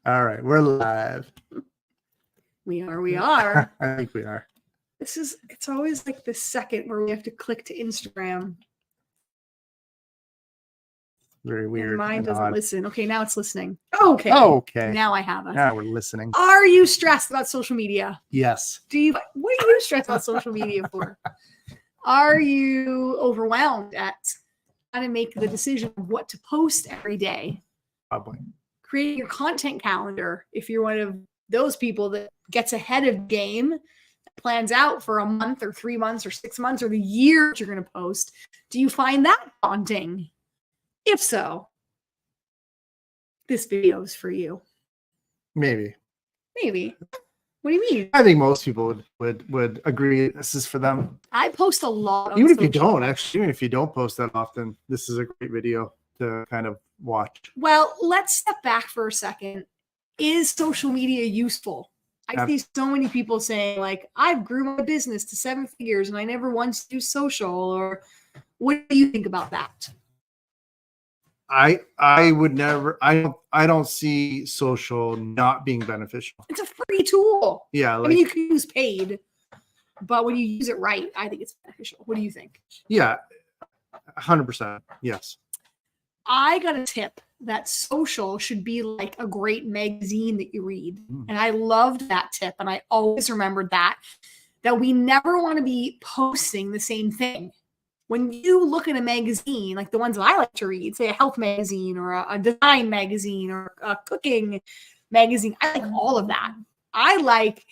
All right, we're live. We are. I think we are. It's always like the second where we have to click to Instagram. Very weird. And mine doesn't odd. listen. Okay, now it's listening. Okay. Okay. Now I have it. Now we're listening. Are you stressed about social media? Yes. What are you stressed about social media for? Are you overwhelmed at how to make the decision of what to post every day? Probably. Creating your content calendar if you're one of those people that gets ahead of game, plans out for a month or 3 months or 6 months or the year that you're going to post. Do you find that daunting? If so, this video is for you. Maybe. What do you mean? I think most people would agree this is for them. I post a lot. Even if you don't post that often, this is a great video to kind of watch. Well, let's step back for a second. Is social media useful? I see so many people saying, like, I've grew my business to 7 figures and I never once used social. Or what do you think about that? I would never. I don't see social not being beneficial. It's a free tool. Yeah, I mean, you can use paid, but when you use it right, I think it's beneficial. What do you think? Yeah, 100%. Yes. I got a tip that social should be like a great magazine that you read. And I loved that tip. And I always remembered that we never want to be posting the same thing. When you look at a magazine, like the ones that I like to read, say a health magazine or a design magazine or a cooking magazine, I like all of that. I like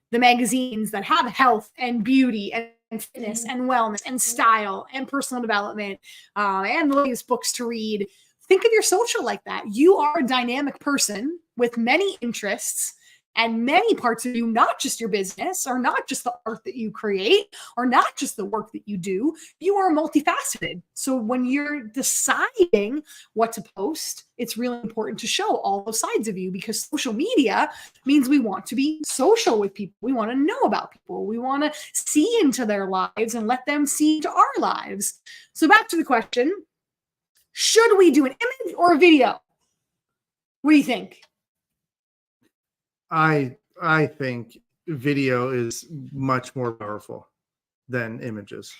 the magazines that have health and beauty and fitness and wellness and style and personal development and the latest books to read. Think of your social like that. You are a dynamic person with many interests and many parts of you, not just your business or not just the art that you create or not just the work that you do. You are multifaceted. So when you're deciding what to post, it's really important to show all those sides of you, because social media means we want to be social with people. We want to know about people. We want to see into their lives and let them see into our lives. So back to the question, should we do an image or a video? What do you think? I think video is much more powerful than images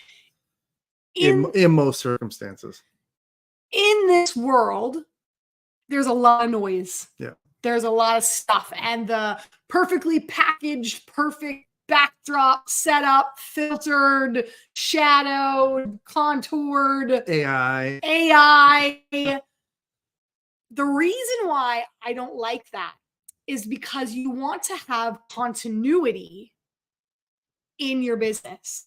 in most circumstances. In this world, there's a lot of noise. Yeah. There's a lot of stuff, and the perfectly packaged, perfect backdrop, setup, filtered, shadowed, contoured, AI. The reason why I don't like that is because you want to have continuity in your business.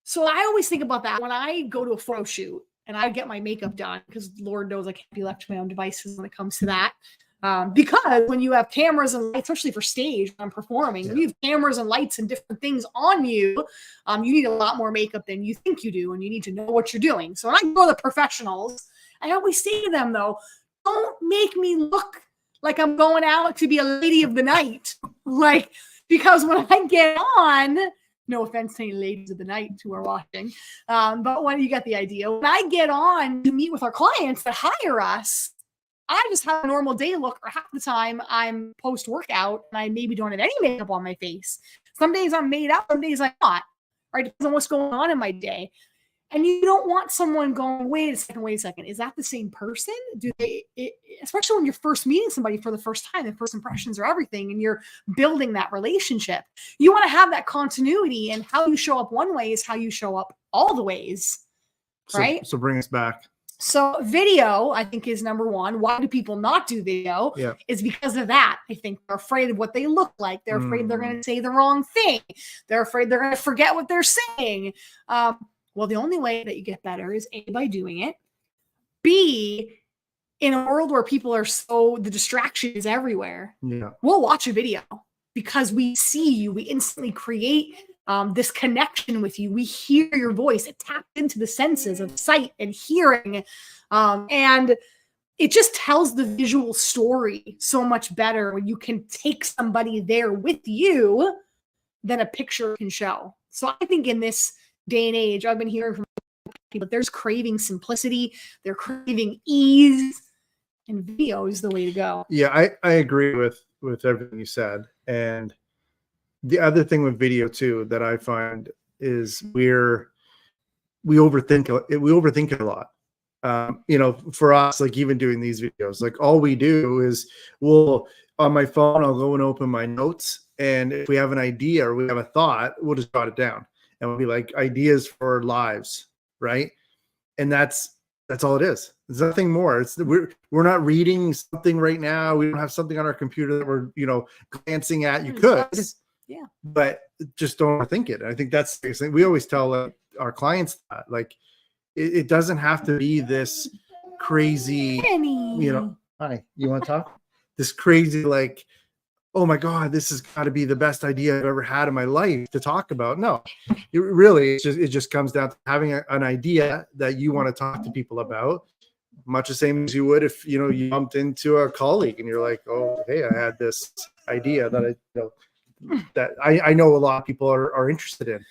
So I always think about that when I go to a photo shoot and I get my makeup done, because Lord knows I can't be left to my own devices when it comes to that. Because when you have cameras and lights, especially for stage when I'm performing, when you have cameras and lights and different things on you, you need a lot more makeup than you think you do, and you need to know what you're doing. So when I go to the professionals, I always say to them, though, don't make me look like I'm going out to be a lady of the night. Like, because when I get on, no offense to any ladies of the night who are watching, but when you get the idea, when I get on to meet with our clients that hire us, I just have a normal day look, or half the time I'm post-workout and I maybe don't have any makeup on my face. Some days I'm made up, some days I'm not. Right? Depends on what's going on in my day. And you don't want someone going, wait a second. Is that the same person? Especially when you're first meeting somebody for the first time, the first impressions are everything, and you're building that relationship. You want to have that continuity, and how you show up one way is how you show up all the ways, right? So bring us back. So video, I think, is number one. Why do people not do video? Yeah. Is because of that. I think they're afraid of what they look like. They're afraid they're going to say the wrong thing. They're afraid they're going to forget what they're saying. Well, the only way that you get better is A, by doing it. B, in a world where people are the distraction is everywhere. Yeah. We'll watch a video because we see you. We instantly create this connection with you. We hear your voice. It taps into the senses of sight and hearing. And it just tells the visual story so much better when you can take somebody there with you than a picture can show. So I think in this day and age, I've been hearing from people that there's craving simplicity, they're craving ease, and video is the way to go. Yeah, I agree with everything you said. And the other thing with video too that I find is we overthink it a lot. You know, for us, like even doing these videos, like all we do is on my phone, I'll go and open my notes. And if we have an idea or we have a thought, we'll just jot it down and we'll be like ideas for lives. Right. And that's all it is. There's nothing more. We're not reading something right now. We don't have something on our computer that we're, you know, glancing at. You could, yeah, but just don't think it. I think that's the biggest thing. We always tell our clients that, like, it doesn't have to be this crazy, you know, hi, you want to talk? This crazy, like, oh my God, this has got to be the best idea I've ever had in my life to talk about. No, it just comes down to having an idea that you want to talk to people about, much the same as you would if, you know, you bumped into a colleague and you're like, oh, hey, I had this idea that I know a lot of people are interested in.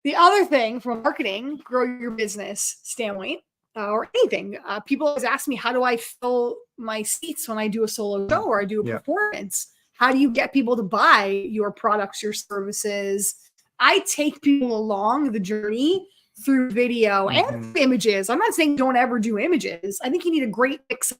The other thing from a marketing, grow your business standpoint, or anything, people always ask me, how do I fill my seats when I do a solo show or I do a performance? How do you get people to buy your products, your services? I take people along the journey through video and images. I'm not saying don't ever do images. I think you need a great mix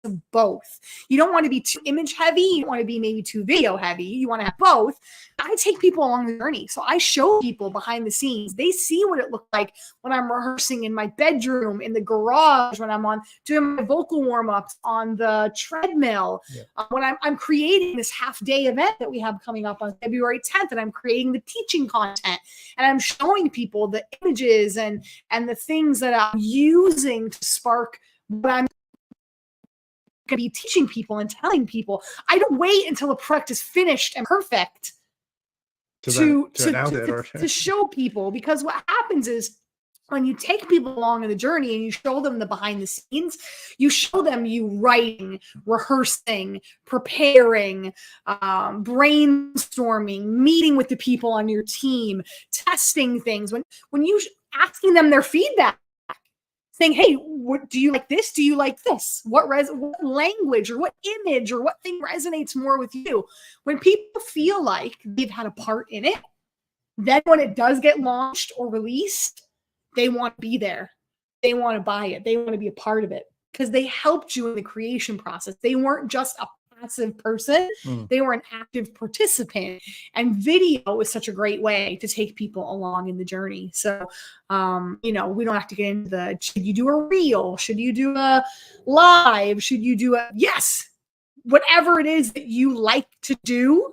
of both. You don't want to be too image heavy. You don't want to be maybe too video heavy. You want to have both. I take people along the journey. So I show people behind the scenes. They see what it looked like when I'm rehearsing in my bedroom, in the garage, when I'm doing my vocal warm-ups on the treadmill, when I'm creating this half-day event that we have coming up on February 10th, and I'm creating the teaching content, and I'm showing people the images and the things that I'm using to spark what I'm going to be teaching people and telling people. I don't wait until the product is finished and perfect to show people, because what happens is when you take people along in the journey and you show them the behind the scenes, you show them you writing, rehearsing, preparing, brainstorming, meeting with the people on your team, testing things. When you asking them their feedback, saying, hey, what do you like this? Do you like this? What language or what image or what thing resonates more with you? When people feel like they've had a part in it, then when it does get launched or released, they want to be there. They want to buy it. They want to be a part of it because they helped you in the creation process. They weren't just a passive person. They were an active participant, and video is such a great way to take people along in the journey. So, you know, we don't have to get into should you do a reel? Should you do a live? Should you do whatever it is that you like to do?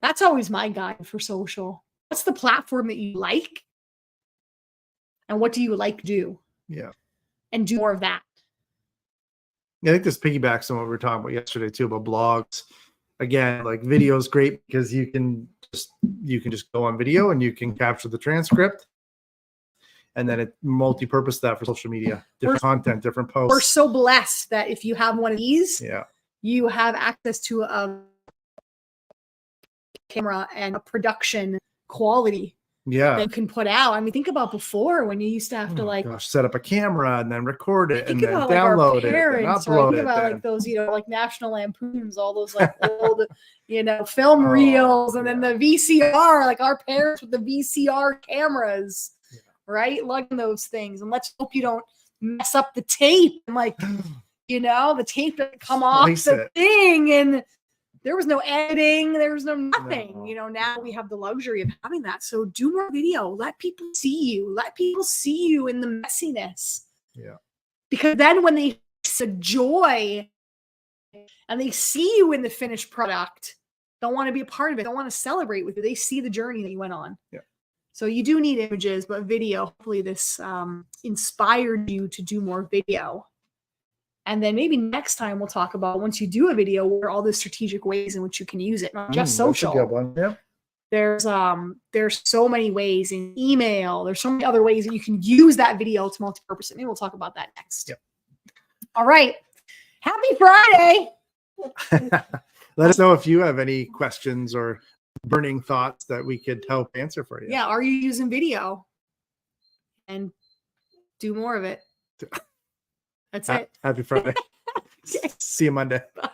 That's always my guide for social. What's the platform that you like? And what do you like to do? Yeah. And do more of that. I think this piggybacks on what we were talking about yesterday too, about blogs. Again, like video is great because you can just go on video and you can capture the transcript, and then it multi-purpose that for social media, different content, different posts. We're so blessed that if you have one of these, you have access to a camera and a production quality that you can put out. I mean, think about before when you used to have to set up a camera and then record it and then about, download it and upload it. Think about like those, you know, like National Lampoons, all those like old, you know, film reels, and then the VCR, like our parents with the VCR cameras, right? Lugging those things. And let's hope you don't mess up the tape and like, you know, the tape doesn't come off the thing, and there was no editing. There was no nothing. No. You know, now we have the luxury of having that. So do more video. Let people see you. Let people see you in the messiness. Yeah. Because then when they see the joy and they see you in the finished product, they'll want to be a part of it. They'll want to celebrate with you. They see the journey that you went on. Yeah. So you do need images, but video, hopefully this inspired you to do more video. And then maybe next time we'll talk about, once you do a video, what are all the strategic ways in which you can use it, not just social. That's a good one. Yep. There's so many ways in email. There's so many other ways that you can use that video to multi-purpose it. Maybe we'll talk about that next. Yep. All right. Happy Friday. Let us know if you have any questions or burning thoughts that we could help answer for you. Yeah. Are you using video? And do more of it. That's it. Happy Friday. See you Monday. Bye.